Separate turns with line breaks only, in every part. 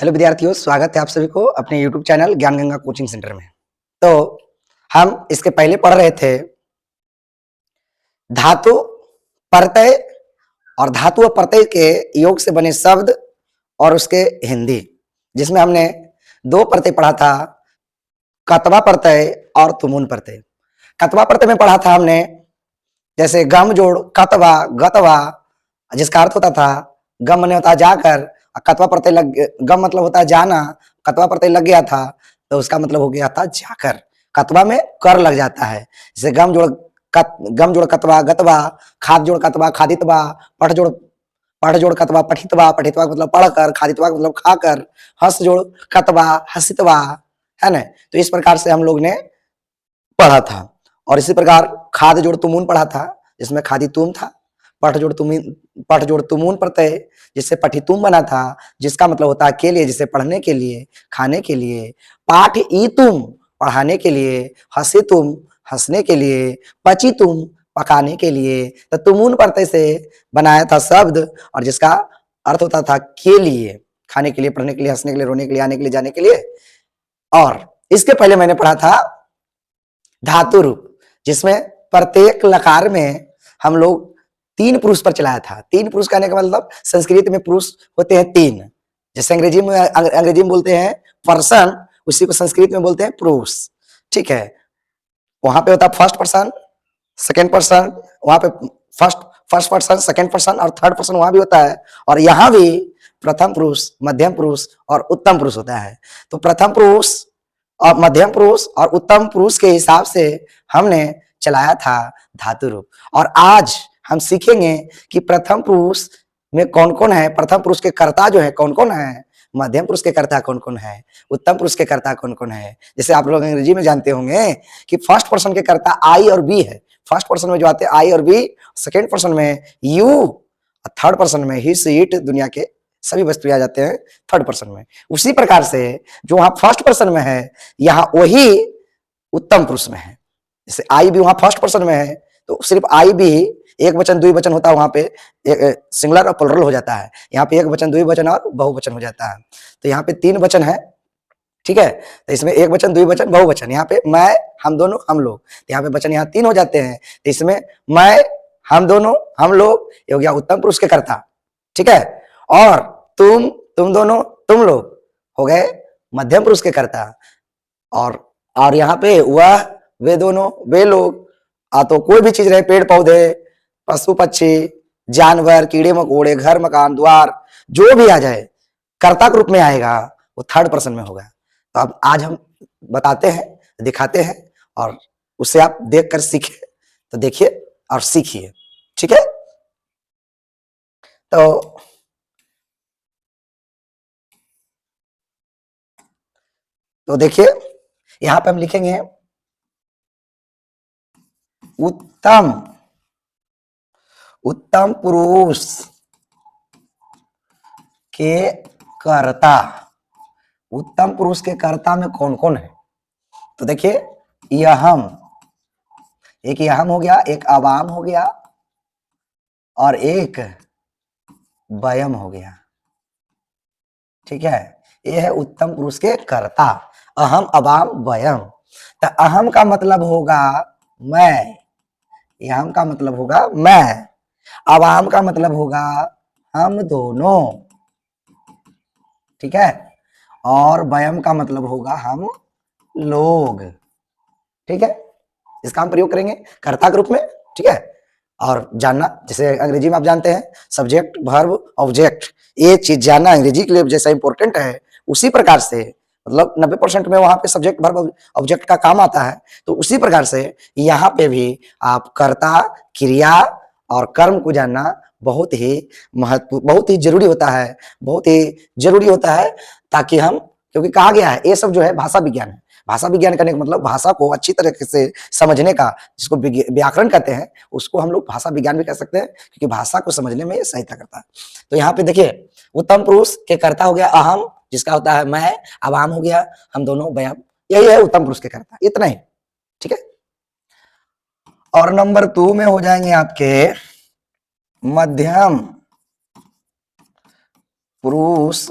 Hello विद्यार्थियों, स्वागत है आप सभी को अपने YouTube चैनल ज्ञान गंगा कोचिंग सेंटर में। तो हम इसके पहले पढ़ रहे थे धातु, प्रत्यय और धातु और प्रत्यय के योग से बने शब्द और उसके हिंदी, जिसमें हमने दो प्रत्यय पढ़ा था, कतवा प्रत्यय और तुमुन प्रत्यय। कतवा प्रत्यय में पढ़ा था हमने जैसे गम जोड़ कतवा गतवा, जिसका अर्थ होता था गम माने होता है जाकर, कतवा प्रत्यय लग, गम मतलब होता है जाना, कतवा प्रत्यय लग गया था तो उसका मतलब हो गया था जाकर। कतवा में कर लग जाता है, जैसे गम जोड़ कतवा गतवा, खाद जोड़ कतवा खादितवा, पढ़ जोड़ कतवा पठितवा, पठितवा मतलब पढ़कर, खादितवा मतलब खाकर, हस जोड़ कतवा हसितवा, है ना। तो इस प्रकार से हम लोग ने पढ़ा था। और इसी प्रकार खाद जोड़ तुमुन पढ़ा था, जिसमें खादी तुम था। पठ जोड़ तुमुन प्रत्यय जिससे पठितुम बना था, जिसका मतलब होता है के लिए, जिसे पढ़ने के लिए, खाने के लिए। पाठ ई तुम पढ़ाने के लिए, हंसे तुम हंसने के लिए, पची तुम पकाने के लिए। तो तुमुन प्रत्यय से बनाया था शब्द और जिसका अर्थ होता था के लिए, खाने के लिए, पढ़ने के लिए, हंसने के लिए, रोने के लिए, आने के लिए, जाने के लिए। और इसके पहले मैंने पढ़ा था धातु रूप, जिसमें प्रत्येक लकार में हम लोग तीन पुरुष पर चलाया था। तीन पुरुष कहने का मतलब संस्कृत में पुरुष होते हैं तीन, जैसे अंग्रेजी में बोलते हैं पर्सन, उसी को संस्कृत में बोलते हैं पुरुष। ठीक है, वहां पे होता है फर्स्ट पर्सन, सेकेंड पर्सन, वहां पे फर्स्ट पर्सन, सेकेंड पर्सन और थर्ड पर्सन वहां भी होता है। और यहाँ भी प्रथम पुरुष, मध्यम पुरुष और उत्तम पुरुष होता है। तो प्रथम पुरुष और मध्यम पुरुष और उत्तम पुरुष के हिसाब से हमने चलाया था धातु रूप। और आज हम सीखेंगे कि प्रथम पुरुष में कौन कौन है, प्रथम पुरुष के कर्ता जो है कौन कौन है, मध्यम पुरुष के कर्ता कौन कौन है, उत्तम पुरुष के कर्ता कौन कौन है। जैसे आप लोग अंग्रेजी में जानते होंगे कि फर्स्ट पर्सन के कर्ता आई और बी है। फर्स्ट पर्सन में जो आते हैं आई और बी, सेकेंड पर्सन में यू, थर्ड पर्सन में ही सी इट, दुनिया के सभी वस्तु आ जाते हैं थर्ड पर्सन में। उसी प्रकार से जो वहां फर्स्ट पर्सन में है, यहाँ वही उत्तम पुरुष में है। जैसे आई भी वहां फर्स्ट पर्सन में है तो सिर्फ आई भी एक वचन द्विवचन होता है, वहां पे सिंगुलर और प्लुरल हो जाता है। यहाँ पे एक वचन द्विवचन और बहुवचन हो जाता है। तो यहाँ पे तीन वचन है, ठीक है। तो इसमें एक वचन द्विवचन बहुवचन, यहाँ पे मैं, हम दोनों, हम लोग, यहाँ पे वचन यहाँ तीन हो जाते हैं। तो इसमें मैं, हम दोनों, हम लोग, ये हो गया उत्तम पुरुष के कर्ता, ठीक है। और तुम दोनों, तुम लोग हो गए मध्यम पुरुष के कर्ता। और यहाँ पे वह, वे दोनों, वे लोग, तो कोई भी चीज रहे, पेड़ पौधे, पशु पक्षी, जानवर, कीड़े मकोड़े, घर मकान द्वार, जो भी आ जाए कर्ता के रूप में आएगा, वो थर्ड पर्सन में होगा। तो अब आज हम बताते हैं, दिखाते हैं और उसे आप देख कर सीखे। तो देखिए और सीखिए, ठीक है। तो देखिए यहां पे हम लिखेंगे उत्तम पुरुष के कर्ता। उत्तम पुरुष के कर्ता में कौन कौन है? तो देखिए यहम, एक यहम हो गया, एक अवाम हो गया और एक वयम हो गया, ठीक है। यह है उत्तम पुरुष के कर्ता, अहम अवाम वयम। तो अहम का मतलब होगा मैं, यहम का मतलब होगा मैं, अवाम का मतलब होगा हम दोनों, ठीक है। और वयम का मतलब होगा हम लोग, ठीक है। इसका हम प्रयोग करेंगे कर्ता के रूप में, ठीक है। और जानना, जैसे अंग्रेजी में आप जानते हैं सब्जेक्ट वर्ब ऑब्जेक्ट, ये चीज जानना अंग्रेजी के लिए जैसा इंपॉर्टेंट है, उसी प्रकार से मतलब 90% में वहां पे सब्जेक्ट वर्ब ऑब्जेक्ट का काम आता है, तो उसी प्रकार से यहाँ पे भी आप कर्ता, क्रिया और कर्म को जानना बहुत ही बहुत ही जरूरी होता है, बहुत ही जरूरी होता है। ताकि हम, क्योंकि कहा गया है ये सब जो है भाषा विज्ञान है। भाषा विज्ञान करने का मतलब भाषा को अच्छी तरीके से समझने का, जिसको व्याकरण कहते हैं, उसको हम लोग भाषा विज्ञान भी कह सकते हैं, क्योंकि भाषा को समझने में ये सहायता करता है। तो यहाँ पे देखिए उत्तम पुरुष के कर्ता हो गया अहम, जिसका होता है मैं, अवाम हो गया हम दोनों, वयम, यही है उत्तम पुरुष के कर्ता, इतना ही, ठीक है। और नंबर 2 में हो जाएंगे आपके मध्यम पुरुष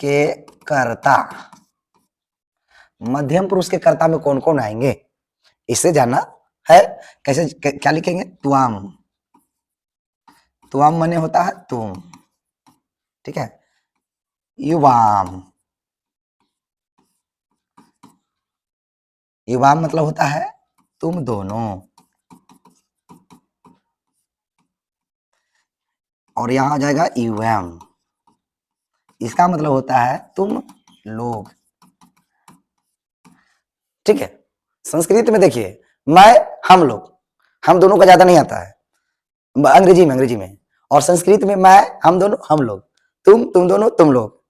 के कर्ता, मध्यम पुरुष के कर्ता में कौन कौन आएंगे इसे जानना है। कैसे क्या लिखेंगे, त्वाम, त्वाम माने होता है तुम, ठीक है। युवाम, युवाम मतलब होता है तुम दोनों, और यहां आ जाएगा युवम, इसका मतलब होता है तुम लोग, ठीक है। संस्कृत में देखिए मैं, हम लोग, हम दोनों का ज्यादा नहीं आता है अंग्रेजी में, और संस्कृत में मैं, हम दोनों, हम लोग, तुम दोनों, तुम लोग,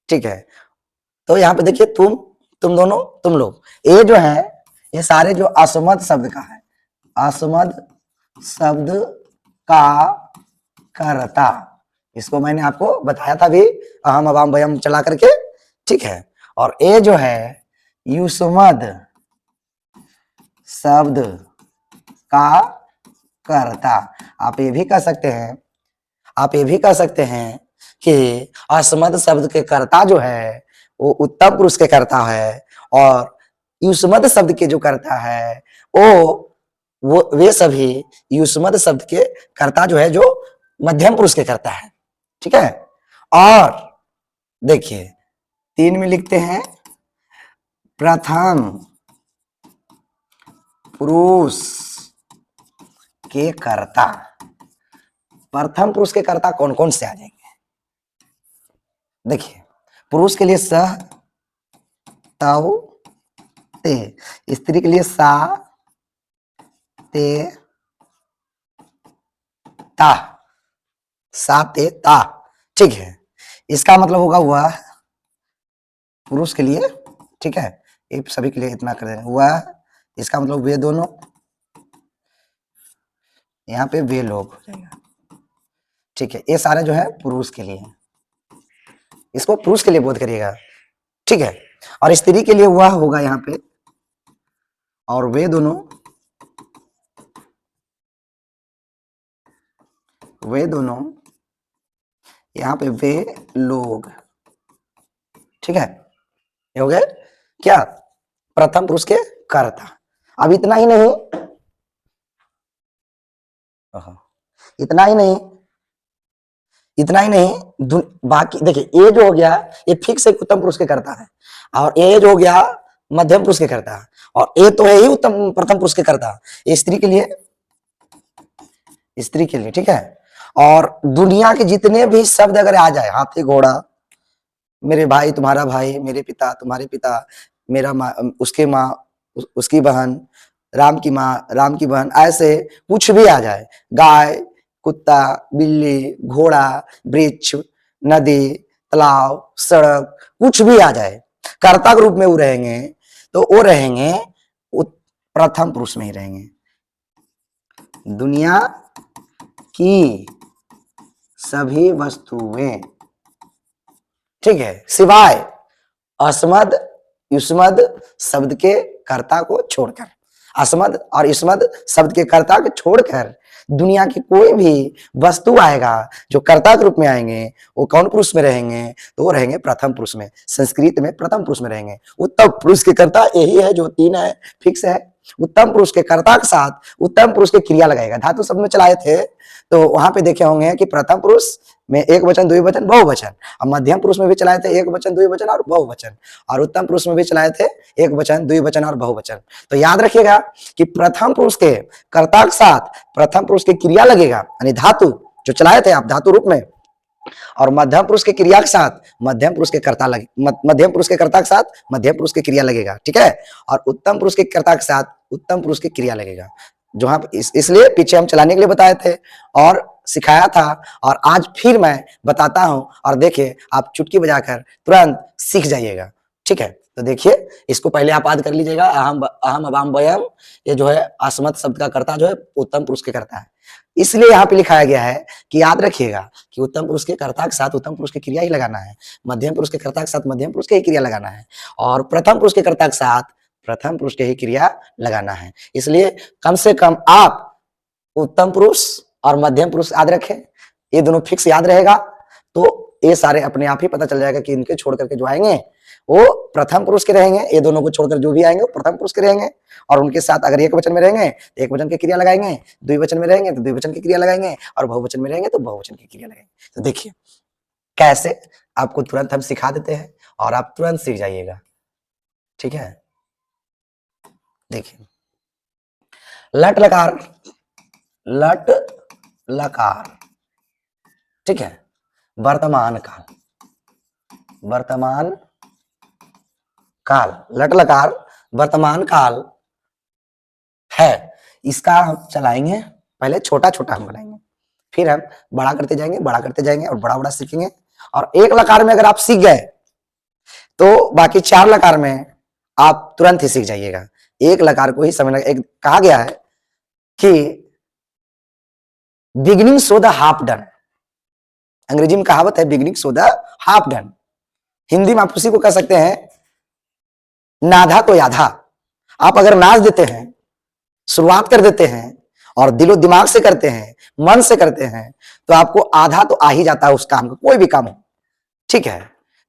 ठीक है। तो यहाँ पे देखिए तुम दोनों, तुम लोग, ये जो है ये सारे जो असमद शब्द का है, असमद शब्द का कर्ता, इसको मैंने आपको बताया था भी अहम अवाम वयम चला करके, ठीक है। और ये जो है युष्मद शब्द का कर्ता, आप ये भी कह सकते हैं, आप ये भी कह सकते हैं कि असमद शब्द के कर्ता जो है वो उत्तम पुरुष के कर्ता है, और युष्मद शब्द के जो कर्ता है वो वे सभी युष्मद शब्द के कर्ता जो है जो मध्यम पुरुष के कर्ता है, ठीक है। और देखिए 3 में लिखते हैं प्रथम पुरुष के कर्ता, प्रथम पुरुष के कर्ता कौन कौन से आ जाएंगे, देखिए पुरुष के लिए सह, तव, ते, स्त्री के लिए सा, ते, ता, सा, ते, ता, ठीक है। इसका मतलब होगा वह पुरुष के लिए, ठीक है, ये सभी के लिए इतना कर देंगे वह, इसका मतलब वे दोनों, यहाँ पे वे लोग हो जाएगा, ठीक है। ये सारे जो है पुरुष के लिए, इसको पुरुष के लिए बोध करिएगा, ठीक है। और स्त्री के लिए वह होगा यहाँ पे, और वे दोनों, वे दोनों, यहाँ पे वे लोग, ठीक है। ये हो गए क्या, प्रथम पुरुष के कर्ता। अब इतना ही नहीं, इतना ही नहीं, इतना ही नहीं, बाकी देखिए ये जो हो गया ये फिक्स एक उत्तम पुरुष के कर्ता है, और ये जो हो गया मध्यम पुरुष के कर्ता, और ये तो है ही उत्तम प्रथम पुरुष के कर्ता, ये स्त्री के लिए, स्त्री के लिए, ठीक है। और दुनिया के जितने भी शब्द अगर आ जाए, हाथी घोड़ा, मेरे भाई तुम्हारा भाई, मेरे पिता तुम्हारे पिता, मेरा माँ उसके माँ उसकी बहन, राम की माँ राम की बहन, ऐसे कुछ भी आ जाए, गाय, कुत्ता, बिल्ली, घोड़ा, वृक्ष, नदी, तालाब, सड़क, कुछ भी आ जाए, कर्ता के रूप में वो रहेंगे, तो वो रहेंगे प्रथम पुरुष में ही रहेंगे। दुनिया की सभी वस्तुएं, ठीक है, सिवाय असमद युष्मद शब्द के कर्ता को छोड़कर, असमद और युष्मद शब्द के कर्ता को छोड़कर दुनिया की कोई भी वस्तु आएगा जो कर्ता के रूप में आएंगे वो कौन पुरुष में रहेंगे, तो वो रहेंगे प्रथम पुरुष में, संस्कृत में प्रथम पुरुष में रहेंगे। उत्तम पुरुष के कर्ता यही है जो 3 है, फिक्स है। उत्तम पुरुष के कर्ता के साथ उत्तम पुरुष के क्रिया लगाएगा। धातु शब्द में चलाए थे तो वहां पे देखे होंगे कि प्रथम पुरुष में एक वचन, द्विवचन, बहुवचन, और मध्यम पुरुष में भी चलाए थे एक वचन, द्विवचन और बहुवचन, और उत्तम पुरुष में भी चलाए थे एक वचन, द्विवचन और बहुवचन। तो याद रखिएगा कि प्रथम पुरुष के कर्ता के साथ प्रथम पुरुष की क्रिया लगेगा, यानी धातु जो चलाए थे आप धातु रूप में, और मध्यम पुरुष के क्रिया के साथ मध्यम पुरुष के कर्ता लगे, मध्यम पुरुष के कर्ता के साथ मध्यम पुरुष की क्रिया लगेगा, ठीक है। और उत्तम पुरुष के कर्ता के साथ उत्तम पुरुष की क्रिया लगेगा, जो हम इसलिए पीछे हम चलाने के लिए बताए थे और सिखाया था, और आज फिर मैं बताता हूं, और देखिए आप चुटकी बजाकर तुरंत सीख जाइएगा, ठीक है। तो देखिए इसको पहले आप याद कर लीजिएगा, अहम अवाम वयम, ये जो है असमत शब्द का कर्ता जो है उत्तम पुरुष के कर्ता है, इसलिए यहाँ पे लिखाया गया है कि याद रखिएगा कि उत्तम पुरुष के कर्ता के साथ उत्तम पुरुष की क्रिया ही लगाना है, मध्यम पुरुष के कर्ता के साथ मध्यम पुरुष की ही क्रिया लगाना है, और प्रथम पुरुष के कर्ता के साथ प्रथम पुरुष की ही क्रिया लगाना है। इसलिए कम से कम आप उत्तम पुरुष और मध्यम पुरुष याद रखें, ये दोनों फिक्स याद रहेगा, तो ये सारे अपने आप ही पता चल जाएगा कि इनके छोड़ करके जो आएंगे वो प्रथम पुरुष के रहेंगे, ये दोनों को छोड़कर जो भी आएंगे वो प्रथम पुरुष के रहेंगे। और उनके साथ अगर एक वचन में रहेंगे तो एक वचन की क्रिया लगाएंगे, द्विवचन में रहेंगे तो द्विवचन की क्रिया लगाएंगे, और बहुवचन में रहेंगे तो बहुवचन की क्रिया लगाएंगे। तो देखिए कैसे आपको तुरंत हम सिखा देते हैं और आप तुरंत सीख जाइएगा, ठीक है। देखिए लट लकार, लट लकार, ठीक है। वर्तमान काल, वर्तमान काल, लट लकार वर्तमान काल है, इसका हम चलाएंगे। पहले छोटा छोटा हम बनाएंगे, फिर हम बड़ा करते जाएंगे, बड़ा करते जाएंगे और बड़ा बड़ा सीखेंगे। और एक लकार में अगर आप सीख गए तो बाकी 4 लकार में आप तुरंत ही सीख जाइएगा। एक लकार को ही समझना, एक कहा गया है कि beginning so the half done, अंग्रेजी में कहावत है beginning so the half done. Hindi में आप उसी को कह सकते हैं नाधा तो याधा। आप अगर नाच देते हैं, शुरुआत कर देते हैं और दिलो दिमाग से करते हैं, मन से करते हैं, तो आपको आधा तो आ ही जाता है उस काम का, कोई भी काम हो, ठीक है।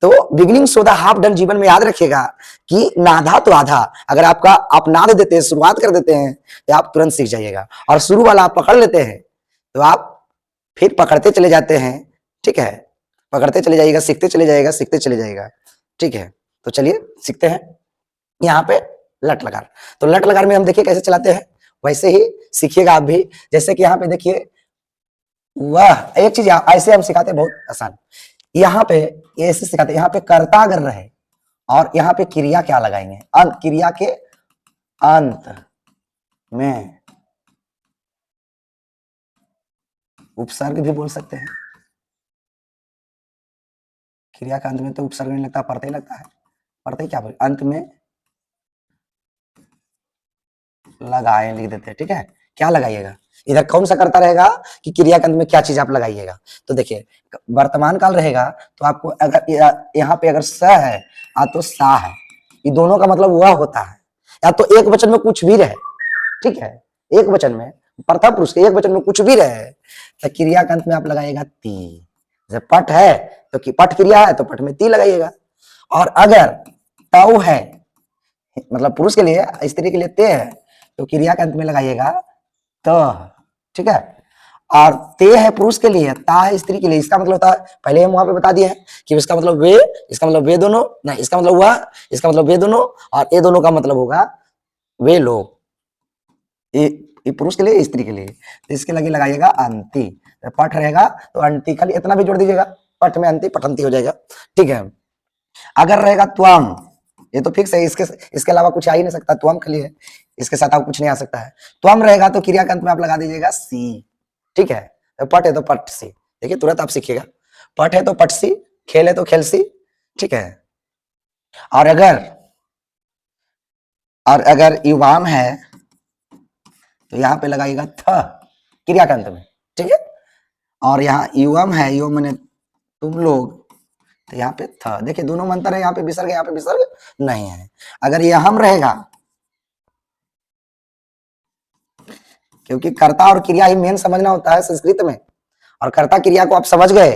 तो beginning so the half done जीवन में याद रखिएगा कि नाधा तो आधा। अगर आपका आप नाद देते हैं, शुरुआत कर देते हैं, तो आप तुरंत सीख जाइएगा। और शुरू वाला आप पकड़ लेते हैं तो आप फिर पकड़ते चले जाते हैं, ठीक है। पकड़ते चले जाइएगा, सीखते चले जाइएगा, सीखते चले जाइएगा, ठीक है। तो चलिए सीखते हैं। यहाँ पे लट लकार, तो लट लकार में हम देखिए कैसे चलाते हैं, वैसे ही सीखिएगा आप भी। जैसे कि यहाँ पे देखिए, वह एक चीज ऐसे हम सिखाते हैं बहुत आसान। यहाँ पे ऐसे सिखाते हैं, यहाँ पे कर्ता अगर रहे और यहाँ पे क्रिया क्या लगाएंगे, अंत, क्रिया के अंत में उपसर्ग भी बोल सकते हैं। क्रिया का अंत में तो उपसर्ग नहीं लगता, प्रत्यय लगता है। प्रत्यय क्या बोले, अंत में लगाए लिख देते हैं, ठीक है। क्या लगाइएगा, इधर कौन सा करता रहेगा कि क्रिया के अंत में क्या चीज आप लगाइएगा। तो देखिए वर्तमान काल रहेगा तो आपको अगर यहाँ पे अगर स है या तो सा है, ये दोनों का मतलब वह होता है। या तो एक वचन में कुछ भी रहे, ठीक है, एक वचन में प्रथम पुरुष के एक वचन में कुछ भी रहे तो क्रिया के अंत में आप लगाइएगा ती। जब पट है तो कि पट क्रिया है तो पट में ती लगाइएगा। और अगर तव है, मतलब पुरुष के लिए, स्त्री के लिए ते है, तो क्रिया के अंत में लगाइएगा त, ठीक है। और ते है पुरुष के लिए, ता है स्त्री के लिए। इसका मतलब होता है, पहले हम वहां पे बता दिए हैं कि इसका मतलब वे, इसका मतलब वे दोनों, नहीं इसका मतलब वह, इसका मतलब वे दोनों, और ये दोनों का मतलब होगा वे लोग। ये पुरुष के लिए, स्त्री के लिए। तो इसके लगे लगाइएगा अंति। तो पठ रहेगा तो अंति, खाली इतना भी जोड़ दीजिएगा, पठ में अंति पठंती हो जाएगा, ठीक है। अगर रहेगा त्वम, ये तो फिक्स है, इसके अलावा कुछ आ ही नहीं सकता, त्वम खाली है, इसके साथ आप कुछ नहीं आ सकता है। त्वम रहेगा तो क्रिया के अंत में आप लगा दीजिएगा सी, ठीक है। तो पट है तो पट सी, देखिए तुरंत आप सीखिएगा। पट है तो पट सी, खेल है तो खेल सी, ठीक है। और अगर युवाम है तो यहाँ पे लगाइएगा थ क्रिया के अंत में, ठीक है। और यहाँ युवम है, युवम मैंने तुम लोग, तो यहाँ पे था। देखिए दोनों में अंतर है, यहाँ पे विसर्ग है, यहाँ पे विसर्ग नहीं है। अगर ये हम रहेगा, क्योंकि कर्ता और क्रिया ही मेन समझना होता है संस्कृत में, और कर्ता क्रिया को आप समझ गए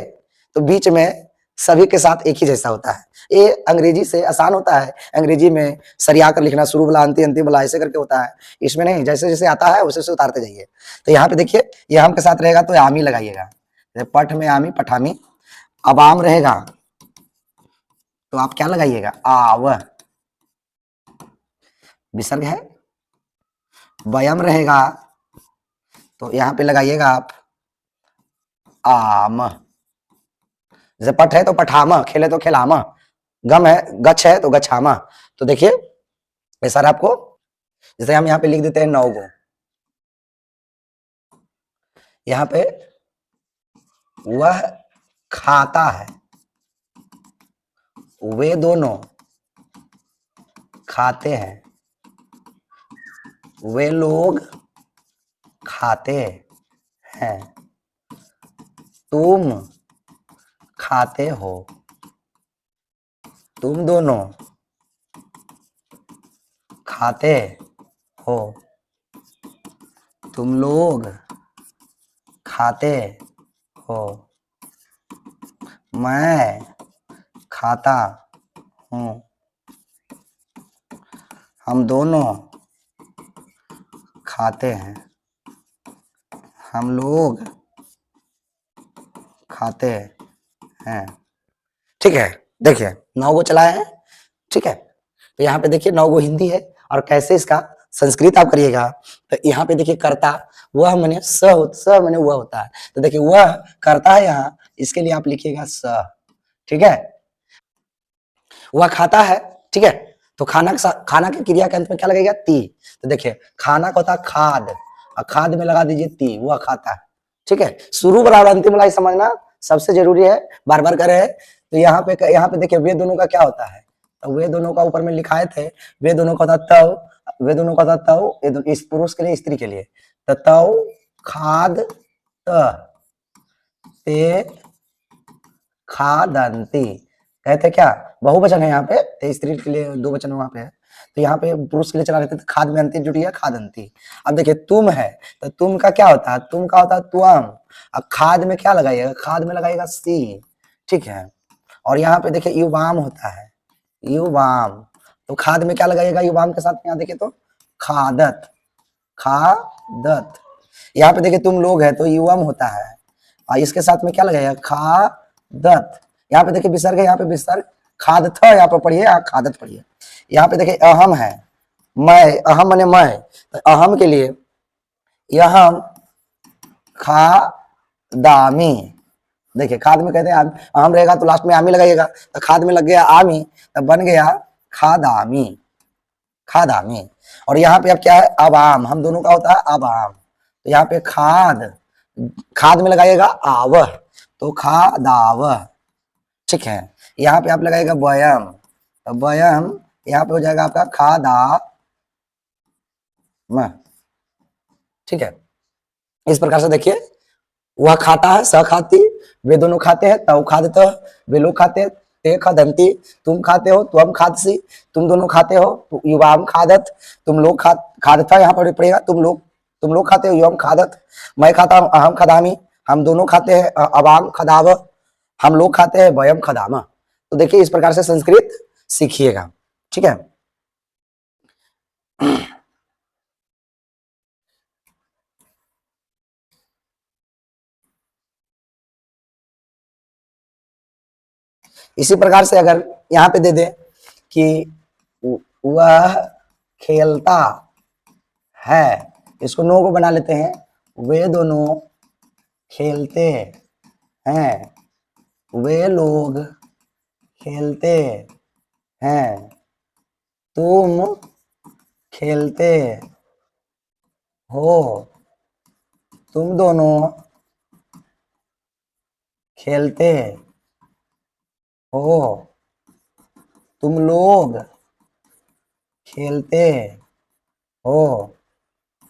तो बीच में सभी के साथ एक ही जैसा होता है। ये अंग्रेजी से आसान होता है, अंग्रेजी में सरिया कर लिखना, शुरू वाला अंतिम अंतिम वाला ऐसे करके होता है, इसमें नहीं, जैसे जैसे आता है वैसे वैसे उतारते जाइए। तो यहाँ पे देखिए ये हम के साथ रहेगा तो आमी लगाइएगा, पठ में आमी पठामी। अब आम रहेगा तो आप क्या लगाइएगा, आव, विसर्ग है। वयम रहेगा तो यहाँ पे लगाइएगा आप आम। जैसे पठ है तो पठाम, खेले तो खेलाम, गम है गच्छ है तो गच्छाम। तो देखिए ये सारा आपको, जैसे हम यहाँ पे लिख देते हैं 9 गो, यहाँ पे वह खाता है, वे दोनों खाते हैं, वे लोग खाते हैं, तुम खाते हो, तुम दोनों खाते हो, तुम लोग खाते हो, मैं खाता हूँ, हम दोनों खाते हैं, हम लोग खाते हैं। ठीक है, देखिए 9 गो चलाए हैं। ठीक है, तो यहाँ पे देखिए 9 गो हिंदी है और कैसे इसका संस्कृत आप करिएगा तो यहाँ पे देखिए कर्ता वह माने स माने वह होता है, तो देखिए वह करता है यहाँ, इसके लिए आप लिखिएगा स। ठीक है, वह खाता है। ठीक है, तो खाना के क्रिया के अंत में क्या लगेगा? ती। तो देखिए खाना का होता है खाद और खाद में लगा दीजिए ती, वह खाता है। ठीक है, शुरू वाला और अंतिम वाला ही समझना सबसे जरूरी है, बार बार करे। तो यहाँ पे देखिए वे दोनों का क्या होता है, तो वे दोनों का ऊपर में लिखाए थे, वे दोनों का होता तव, वे दोनों का होता तव, इस पुरुष के लिए स्त्री के लिए, तो तव खाद ते खादंती, कहते क्या बहुवचन है यहाँ पे, तो स्त्री के लिए दो वचन वहां पे है, तो यहाँ पे पुरुष के लिए चला रहते तो खाद में अंति जुटी है खादंती। अब देखिए तुम है, तो तुम का क्या होता है? तुम का होता है तुम। अब खाद में क्या लगाइएगा? खाद में लगाइएगा सी। ठीक है, और यहाँ पे देखिए युवाम होता है, युवाम, तो खाद में क्या लगाइएगा? युवाम के साथ में यहाँ देखिए तो खादत, खादत। यहाँ पे देखिए तुम लोग है तो युवम होता है और इसके साथ में क्या लगाइएगा? खादत। यहाँ पे देखिए विसर्ग है, यहाँ पे विसर्ग खाद था, यहाँ पे पढ़िए, यहाँ खादत पढ़िए। यहाँ पे देखिए अहम है, मैं, अहम माने मैं, तो अहम के लिए यह खादामी। देखिए खाद में कहते हैं अहम रहेगा तो लास्ट में आमी लगाइएगा, तो खाद में लग गया आमी, तो बन गया खादामी, खादामी। और यहाँ पे अब क्या है? अवाम, हम दोनों का होता है अवाम, तो यहाँ पे खाद, खाद में लगाइएगा आवह, तो खादावह। ठीक है, यहाँ पे आप लगाइएगा वयम, तो वयम यहाँ पे हो जाएगा आपका खादा। ठीक है, इस प्रकार से देखिए वह खाता है, स खाती, वे दोनों खाते हैं, तव खादत, वे लोग खाते हैं, ते खादंती, तुम खाते हो, तुम खादसी, तुम दोनों खाते हो, युवाम खादत, तुम लोग खादता, यहाँ पर पड़ेगा तुम लोग खाते हो, युवम खादत, मैं खाता हूँ, अहम खदामी, हम दोनों खाते हैं, अवाम खदाव, हम लोग खाते हैं, वयम खदामा। तो देखिए इस प्रकार से संस्कृत सीखिएगा। ठीक है, इसी प्रकार से अगर यहाँ पे दे दे कि वह खेलता है, इसको नो को बना लेते हैं, वे दोनों खेलते हैं, वे लोग खेलते हैं, तुम खेलते हो, तुम दोनों खेलते हो, तुम लोग खेलते हो,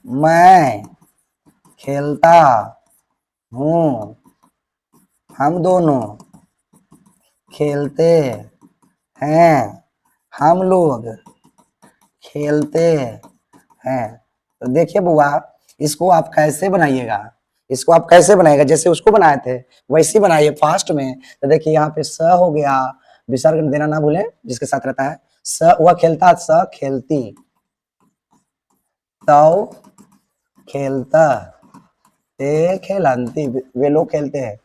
मैं खेलता हूँ, हम दोनों खेलते हैं, हम लोग खेलते हैं। तो देखिए बुआ, इसको आप कैसे बनाइएगा, इसको आप कैसे बनाइएगा? जैसे उसको बनाए थे वैसे ही बनाइए फास्ट में। तो देखिए यहाँ पे स हो गया, विसर्ग देना ना भूलें जिसके साथ रहता है, स वह खेलता, स खेलती, तव खेलता, ते खेलंती, वे लोग खेलते हैं,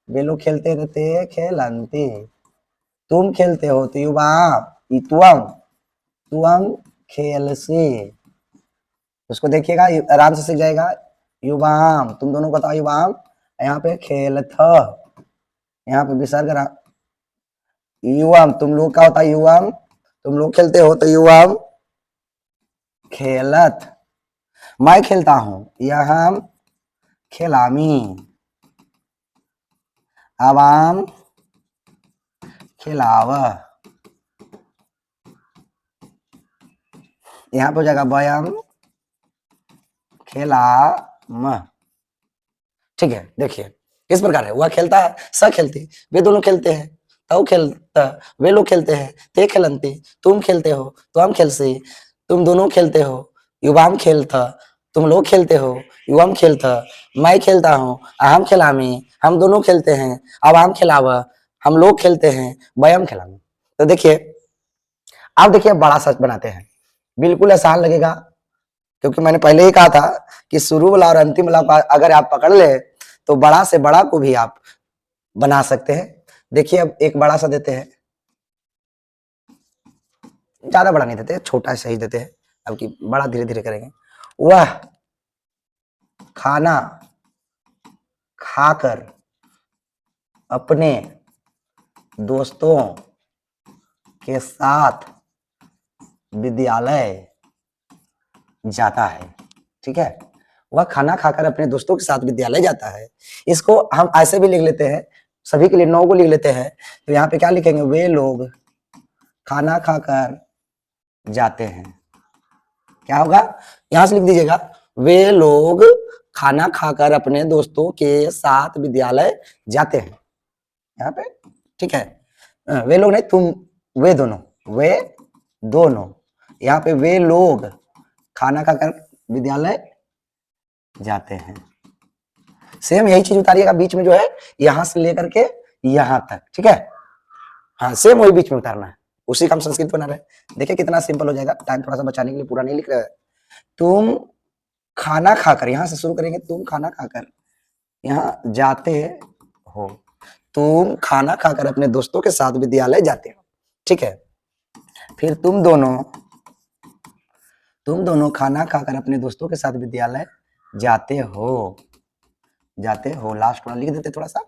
वे लोग खेलते हैं, तो ते खेलंती, तुम खेलते हो, तो युवा, तुम तुम खेलसी, उसको देखिएगा आराम से सीख जाएगा। युवाम, तुम दोनों बताओ युवाम, यहाँ पे खेलथ, यहाँ पे विसर्ग, युवाम, तुम लोग का होता है युवाम, तुम लोग खेलते हो, तो युवाम खेलत, मैं खेलता हूं, यहाँ खेलामी, अवाम खिलाव, यहाँ पे हो जाएगा वयम खेलाम। ठीक है, देखिए इस प्रकार है, वह खेलता है, स खेलती, वे दोनों खेलते हैं, तव खेलता, वे लोग खेलते हैं, ते खेलंती, तुम खेलते हो, तो हम खेलसी, तुम दोनों खेलते हो, युवाम खेलता, तुम लोग खेलते हो, युवम खेलता, मैं खेलता हूँ, अहम खिलामी, हम दोनों खेलते हैं, अवाम खिलावा, हम लोग खेलते हैं वयम खेलामी। तो देखिए अब देखिए बड़ा सच बनाते हैं, बिल्कुल आसान लगेगा क्योंकि मैंने पहले ही कहा था कि शुरू वाला और अंतिम वाला अगर आप पकड़ ले तो बड़ा से बड़ा को भी आप बना सकते हैं। देखिए अब एक बड़ा सा देते हैं, ज्यादा बड़ा नहीं देते, छोटा सा ही देते हैं, अब की बड़ा धीरे धीरे करेंगे। वह खाना खाकर अपने दोस्तों के साथ विद्यालय जाता है। ठीक है, वह खाना खाकर अपने दोस्तों के साथ विद्यालय जाता है। इसको हम ऐसे भी लिख लेते हैं, सभी के लिए 9 को लिख लेते हैं। तो यहाँ पे क्या लिखेंगे, वे लोग खाना खाकर जाते हैं। क्या होगा, यहां से लिख दीजिएगा, वे लोग खाना खाकर अपने दोस्तों के साथ विद्यालय जाते हैं, यहाँ पे। ठीक है, वे लोग नहीं, तुम, वे दोनों, यहाँ पे वे लोग खाना खाकर विद्यालय जाते हैं। सेम यही चीज उतारिएगा बीच में जो है, यहां से लेकर के यहां तक। ठीक है, हाँ सेम वही बीच में उतारना है, उसी का हम संस्कृत बना रहे हैं। देखिए कितना सिंपल हो जाएगा, टाइम थोड़ा सा बचाने के लिए पूरा नहीं लिख रहे हैं। तुम खाना खाकर, यहां से शुरू करेंगे, तुम खाना खाकर यहाँ जाते हो, तुम खाना खाकर अपने दोस्तों के साथ विद्यालय जाते हो। ठीक है, फिर तुम दोनों खाना खाकर अपने दोस्तों के साथ विद्यालय जाते हो, लास्ट वाला लिख देते थोड़ा सा,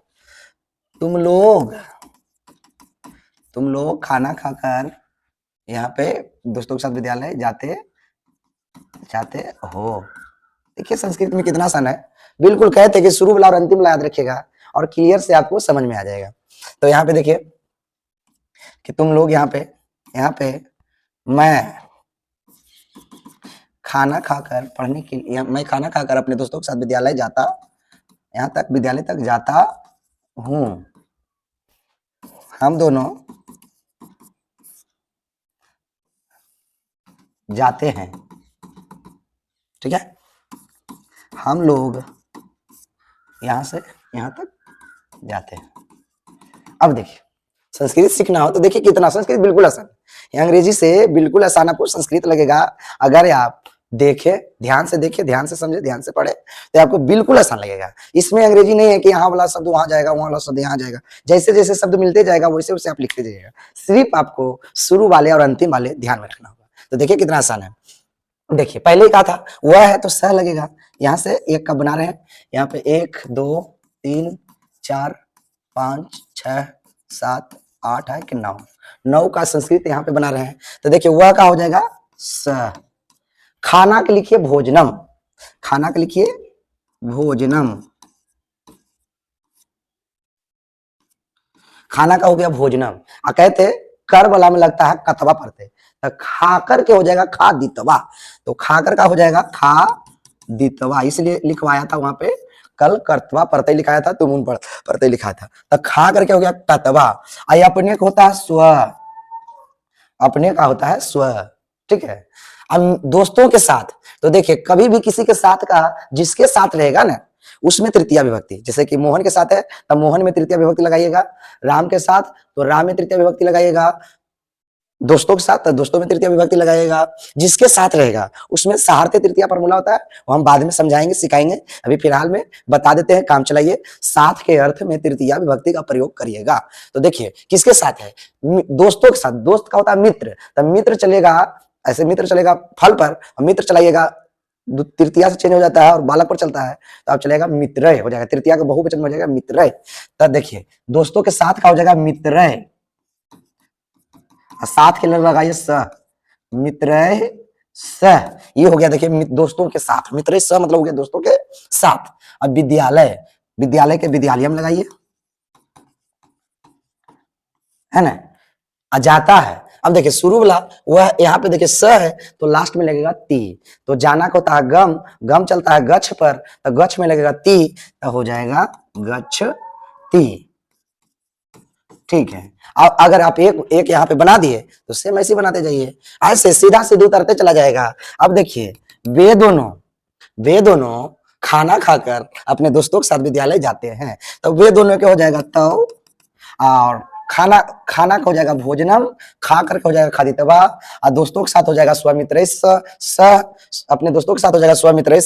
तुम लोग खाना खाकर यहाँ पे दोस्तों के साथ विद्यालय जाते हो। देखिए संस्कृत में कितना आसान है, बिल्कुल कहते कि शुरू वाला और अंतिम वाला याद रखिएगा और क्लियर से आपको समझ में आ जाएगा। तो यहाँ पे देखिए कि तुम लोग, यहाँ पे मैं खाना खाकर पढ़ने के लिए, मैं खाना खाकर अपने दोस्तों के साथ विद्यालय जाता, यहाँ तक विद्यालय तक जाता हूँ, हम दोनों जाते हैं। ठीक है, हम लोग यहां से यहां तक जाते हैं। अब देखिए संस्कृत सीखना हो तो देखिए कितना, संस्कृत बिल्कुल आसान, अंग्रेजी से बिल्कुल आसान आपको संस्कृत लगेगा। अगर आप देखे, ध्यान से देखे, ध्यान से समझे, ध्यान से पढ़े तो आपको बिल्कुल आसान लगेगा। इसमें अंग्रेजी नहीं है कि यहाँ वाला शब्द वहां जाएगा, वहां वाला शब्द यहाँ जाएगा, जैसे जैसे शब्द मिलते जाएगा वैसे वैसे आप लिखते जाइएगा। सिर्फ आपको शुरू वाले और अंतिम वाले ध्यान में रखना होगा। तो देखिए कितना आसान है। देखिए पहले ही कहा था वह है तो सह लगेगा, यहां से एक का बना रहे हैं, यहाँ पे 1 2 3 4 5 6 7 8 है कि 9 का संस्कृत यहाँ पे बना रहे हैं। तो देखिए वह का हो जाएगा स, खाना के लिखिए भोजनम, खाना के लिखिए भोजनम, खाना का हो गया भोजनम। कहते कर वाला में लगता है कतवा पढ़ते, तो खाकर के हो जाएगा खा दितवा, तो खाकर का हो जाएगा खा दितवा, इसलिए लिखवाया था वहां पे, कल कर्तवा पढ़ते लिखाया था, तुम उन पढ़ते लिखा था। तो खा करके हो गया कतवा। आई अपने का होता है स्व, अपने का होता है स्व। ठीक है, अब दोस्तों के साथ, तो देखिए कभी भी किसी के साथ का जिसके साथ रहेगा ना उसमें तृतीया विभक्ति, जैसे कि मोहन के साथ है तब मोहन में तृतीया विभक्ति लगाइएगा, राम के साथ तो राम में तृतीया विभक्ति लगाइएगा, दोस्तों के साथ तो दोस्तों में तृतीया विभक्ति लगाइएगा, जिसके साथ रहेगा उसमें सहारते तृतीया फॉर्मूला होता है, वो हम बाद में समझाएंगे, सिखाएंगे, अभी फिलहाल में बता देते हैं, काम चलाइए। साथ के अर्थ में तृतीया विभक्ति का प्रयोग करिएगा। तो देखिए किसके साथ है, दोस्तों के साथ, दोस्त का होता है मित्र, तब मित्र चलेगा, ऐसे मित्र चलेगा फल पर, मित्र चलाइएगा तृतीया से चेंज हो जाता है और बालक पर चलता है, तो आप चलेगा मित्रय हो जाएगा, तृतीया का बहुवचन हो जाएगा मित्रय। तब देखिए दोस्तों के साथ का हो जाएगा मित्रय, साथ के लग लगाइए स, मित्रय स, ये हो गया। देखिए दोस्तों के साथ, मित्रय स मतलब हो गया दोस्तों के साथ। अब विद्यालय, विद्यालय के विद्यालयम लगाइए, है ना, जाता है। अब देखिए शुरू वाला वह, यहाँ पे देखिए स है तो लास्ट में लगेगा ती, तो जाना को होता है गम, गम चलता है गच्छ पर, तो गच्छ में लगेगा ती, तो हो जाएगा गच्छ ती। ठीक है, अब अगर आप एक यहाँ पे बना दिए तो सेम ऐसे बनाते जाइए, ऐसे सीधा सीधे उतरते चला जाएगा। अब देखिए वे दोनों खाना खाकर अपने दोस्तों के साथ विद्यालय जाते हैं, तो वे दोनों क्या हो जाएगा तो, और खाना खाना का हो जाएगा भोजनम, खा करके हो जाएगा खादितवा, और दोस्तों के साथ हो जाएगा स्वमित्र अपने दोस्तों के साथ हो जाएगा स्वमित्र।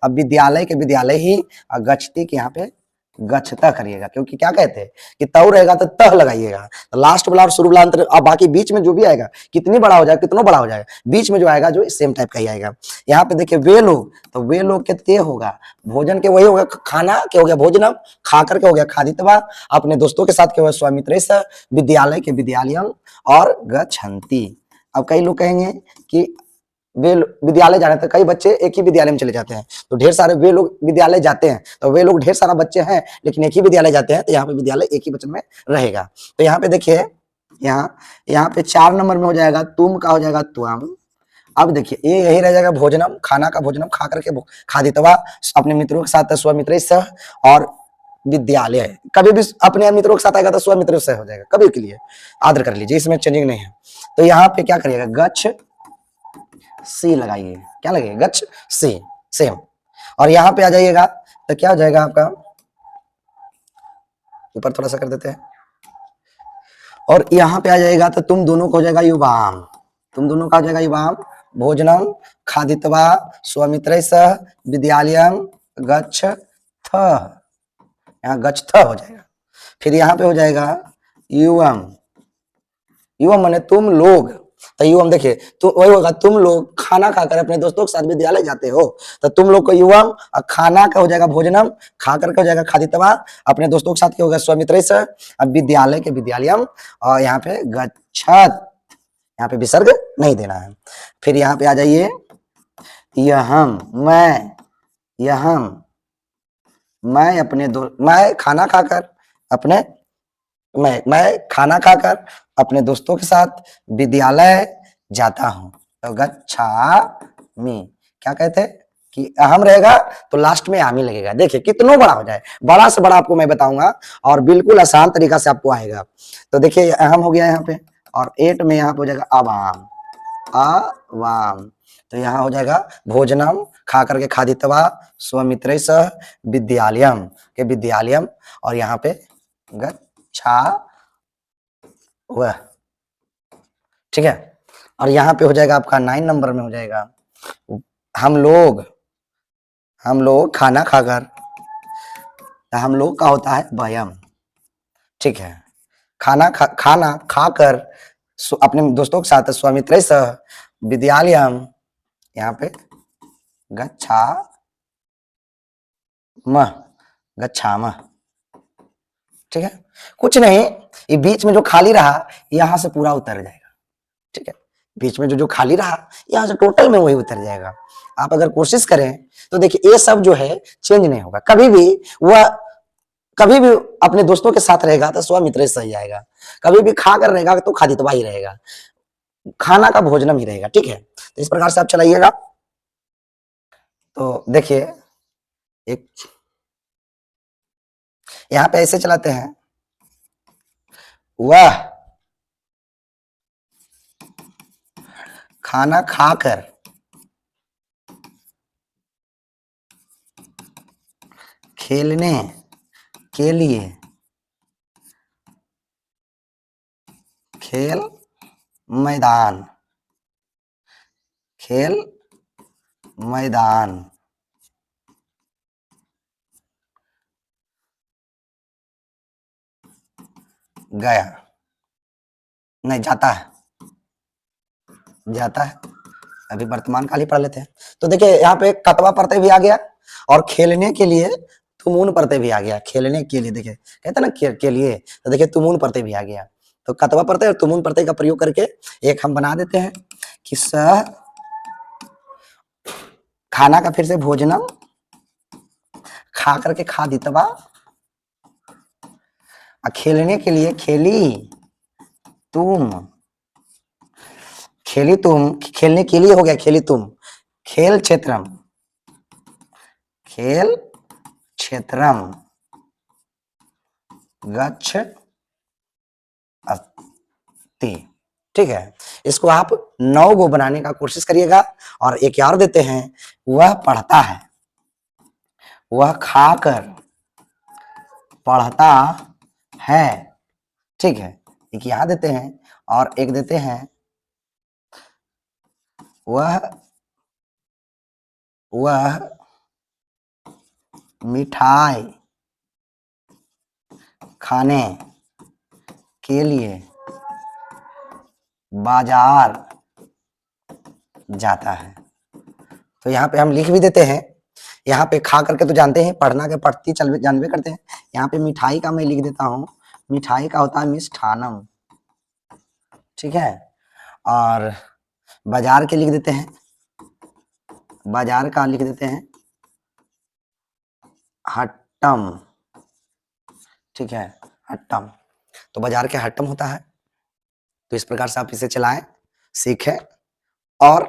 अब विद्यालय के विद्यालय ही, और गच्छति के यहाँ पे गच्छता करिएगा, क्योंकि क्या कहते हैं कि तव रहेगा तो तह लगाइएगा, तो लास्ट वाला और शुरू वाला अंतर, अब बाकी बीच में जो भी आएगा कितनी बड़ा हो जाएगा, कितना बड़ा हो जाएगा, बीच में जो आएगा जो सेम टाइप का ही आएगा। यहाँ पे देखिए वे लोग, तो वे लोग के ते होगा भोजन के, वही होगा खाना के हो गया भोजनम, खा करके हो गया खादितवा, अपने दोस्तों के साथ के हो स्वामित्र, विद्यालय के विद्यालयम, और गच्छन्ति। अब कई लोग कहेंगे कि वे विद्यालय जाने, तो कई बच्चे एक ही विद्यालय में चले जाते हैं, तो ढेर सारे वे लोग विद्यालय जाते हैं, तो वे लोग ढेर सारा बच्चे हैं लेकिन एक ही विद्यालय जाते हैं, तो यहाँ पे विद्यालय एक ही वचन में रहेगा। तो यहाँ पे देखिए, यहाँ पे 4 नंबर में हो जाएगा तुम का हो जाएगा त्वम। अब देखिए ये यही रह जाएगा भोजनम, खाना का भोजनम, खा करके खादितवा, अपने मित्रों के साथ स्वमित्र सह, और विद्यालय कभी भी अपने मित्रों के साथ आएगा तो स्वमित्र सह हो जाएगा, कभी के लिए आदर कर लीजिए, इसमें चेंजिंग नहीं है। तो यहाँ पे क्या करिएगा, गच्छ सी लगाइए, क्या लगेगा गच्छ सी, सेम। और यहाँ पे आ जाइएगा तो क्या हो जाएगा आपका, ऊपर थोड़ा सा कर देते हैं, और यहाँ पे आ जाएगा तो तुम दोनों को हो जाएगा युवाम, तुम दोनों का हो जाएगा युवाम, भोजनम खादितवा स्वमित्र सह विद्यालयम गच्छ थ, यहाँ गच्छ थ हो जाएगा। फिर यहाँ पे हो जाएगा युवम, युवम माने तुम लोग, तो युवम देखिए तो वही होगा, तुम लोग खाना खाकर अपने दोस्तों के साथ विद्यालय जाते हो, तो तुम लोग को युवम, और खाना का हो जाएगा भोजनम, खा करके हो जाएगा खादितवा, अपने दोस्तों के साथ क्या होगा स्वमित्र, अब विद्यालय के विद्यालयम, और यहाँ पे गच्छत, यहाँ पे विसर्ग नहीं देना है। फिर यहाँ पे आ जाइए यहम, मैं अपने मैं खाना खाकर अपने, मैं खाना खाकर अपने दोस्तों के साथ विद्यालय जाता हूं, तो गच्छामि, क्या कहते हैं कि अहम रहेगा तो लास्ट में आमी लगेगा। देखिए कितना बड़ा हो जाए, बड़ा से बड़ा आपको मैं बताऊंगा, और बिल्कुल आसान तरीका से आपको आएगा। तो देखिए अहम हो गया यहाँ पे, और 8 में यहाँ पे हो जाएगा अवाम, अवाम, तो यहाँ हो जाएगा भोजनम, खा करके खादितवा, स्वमित्र सह विद्यालयम के विद्यालयम, और यहाँ पे गच्छा वह, ठीक है। और यहाँ पे हो जाएगा आपका 9 नंबर में हो जाएगा हम लोग खाना खाकर, हम लोग का होता है वयम, ठीक है। खाना खाकर अपने दोस्तों के साथ स्वामित्र सह विद्यालयम, यहाँ पे गच्छामः, ठीक है। कुछ नहीं, ये बीच में जो खाली रहा यहां से पूरा उतर जाएगा, ठीक है। बीच में जो खाली रहा यहां से टोटल में वही उतर जाएगा। आप अगर कोशिश करें तो देखिए ये सब जो है चेंज नहीं होगा कभी भी, वह कभी भी अपने दोस्तों के साथ रहेगा तो स्वमित्र सही आएगा, कभी भी खा कर रहेगा तो खादितवा ही रहेगा, खाना का भोजनम ही रहेगा, ठीक है। तो इस प्रकार से आप चलाइएगा। तो देखिए एक यहां पे ऐसे चलाते हैं, वह खाना खाकर खेलने के लिए खेल मैदान गया, नहीं जाता है, अभी वर्तमान काल ही पढ़ लेते हैं। तो देखिए यहाँ पे कतवा प्रत्यय भी आ गया, और खेलने के लिए तुमून प्रत्यय भी आ गया, खेलने के लिए, देखिए कहते ना के लिए, तो देखिए तुमून प्रत्यय भी आ गया। तो कतवा प्रत्यय और तुमून प्रत्यय का प्रयोग करके एक हम बना देते हैं कि स खाना का फिर से भोजनम, खा करके खादितवा, खेलने के लिए खेली तुम, खेलने के लिए हो गया खेली तुम, खेल क्षेत्रम गच्छ अस्ति, ठीक है। इसको आप 9 गो बनाने का कोशिश करिएगा। और एक और देते हैं, वह पढ़ता है, वह खाकर पढ़ता है, ठीक है, एक यहाँ देते हैं और एक देते हैं वह मिठाई खाने के लिए बाजार जाता है। तो यहाँ पे हम लिख भी देते हैं, यहाँ पे खा करके तो जानते हैं, पढ़ना के पढ़ती चल जानवे करते हैं। यहाँ पे मिठाई का मैं लिख देता हूँ, मिठाई का होता है मिष्ठानम, ठीक है। और बाजार के लिख देते हैं, बाजार का लिख देते हैं हट्टम, ठीक है, हट्टम। तो बाजार के हट्टम होता है। तो इस प्रकार से आप इसे चलाएं, सीखें और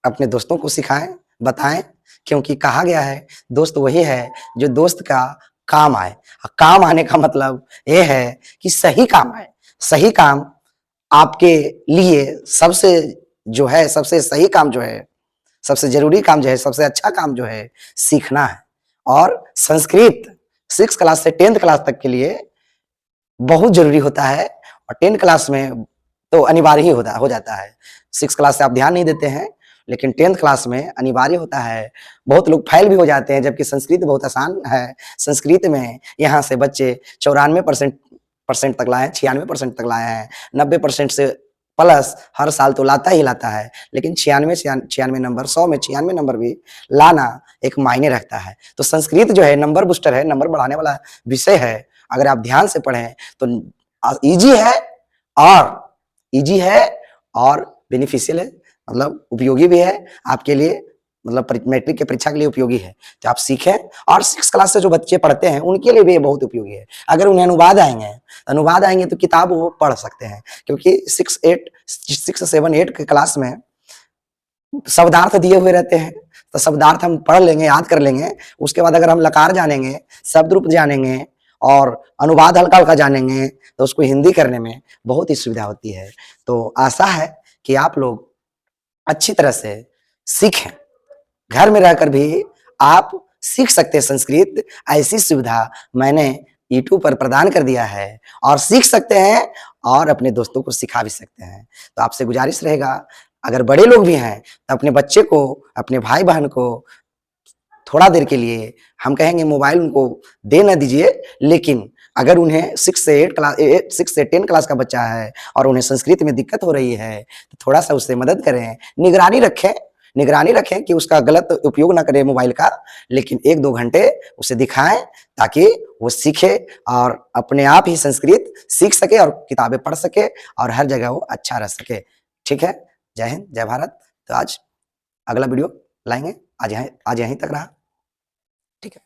अपने दोस्तों को सिखाएं, बताएं, क्योंकि कहा गया है दोस्त वही है जो दोस्त का काम आए। काम आने का मतलब ये है कि सही काम आए। सही काम आपके लिए सबसे जो है, सबसे सही काम जो है, सबसे जरूरी काम जो है, सबसे अच्छा काम जो है, सीखना है। और संस्कृत 6 क्लास से 10th क्लास तक के लिए बहुत जरूरी होता है, और 10th क्लास में तो अनिवार्य ही हो जाता है। 6 क्लास से आप ध्यान नहीं देते हैं, लेकिन 10th क्लास में अनिवार्य होता है। बहुत लोग फेल भी हो जाते हैं, जबकि संस्कृत बहुत आसान है। संस्कृत में यहाँ से बच्चे 94% तक लाए हैं, 96% तक लाए हैं। 90% से प्लस हर साल तो लाता ही लाता है, लेकिन 96 नंबर, 100 में 96 नंबर भी लाना एक मायने रखता है। तो संस्कृत जो है नंबर बूस्टर है, नंबर बढ़ाने वाला विषय है। अगर आप ध्यान से पढ़ें तो इजी है, और इजी है और बेनिफिशियल है, मतलब उपयोगी भी है आपके लिए, मतलब मैट्रिक के परीक्षा के लिए उपयोगी है। तो आप सीखें, और 6 क्लास से जो बच्चे पढ़ते हैं उनके लिए भी ये बहुत उपयोगी है। अगर उन्हें अनुवाद आएंगे तो किताब वो पढ़ सकते हैं, क्योंकि 6, 7, 8 के क्लास में शब्दार्थ दिए हुए रहते हैं। तो शब्दार्थ हम पढ़ लेंगे, याद कर लेंगे। उसके बाद अगर हम लकार जानेंगे, शब्द रूप जानेंगे और अनुवाद हल्का हल्का जानेंगे, तो उसको हिंदी करने में बहुत ही सुविधा होती है। तो आशा है कि आप लोग अच्छी तरह से सीखें, घर में रहकर भी आप सीख सकते हैं संस्कृत। ऐसी सुविधा मैंने यूट्यूब पर प्रदान कर दिया है, और सीख सकते हैं और अपने दोस्तों को सिखा भी सकते हैं। तो आपसे गुजारिश रहेगा, अगर बड़े लोग भी हैं तो अपने बच्चे को, अपने भाई बहन को थोड़ा देर के लिए हम कहेंगे मोबाइल उनको दे न दीजिए, लेकिन अगर उन्हें 6 से 10 क्लास का बच्चा है और उन्हें संस्कृत में दिक्कत हो रही है, तो थोड़ा सा उससे मदद करें, निगरानी रखें कि उसका गलत उपयोग ना करे मोबाइल का, लेकिन 1-2 घंटे उसे दिखाएं ताकि वो सीखे और अपने आप ही संस्कृत सीख सके और किताबें पढ़ सके और हर जगह वो अच्छा रह सके। ठीक है, जय हिंद, जय भारत। तो आज अगला वीडियो लाएंगे, आज यहीं तक रहा। ठीक है।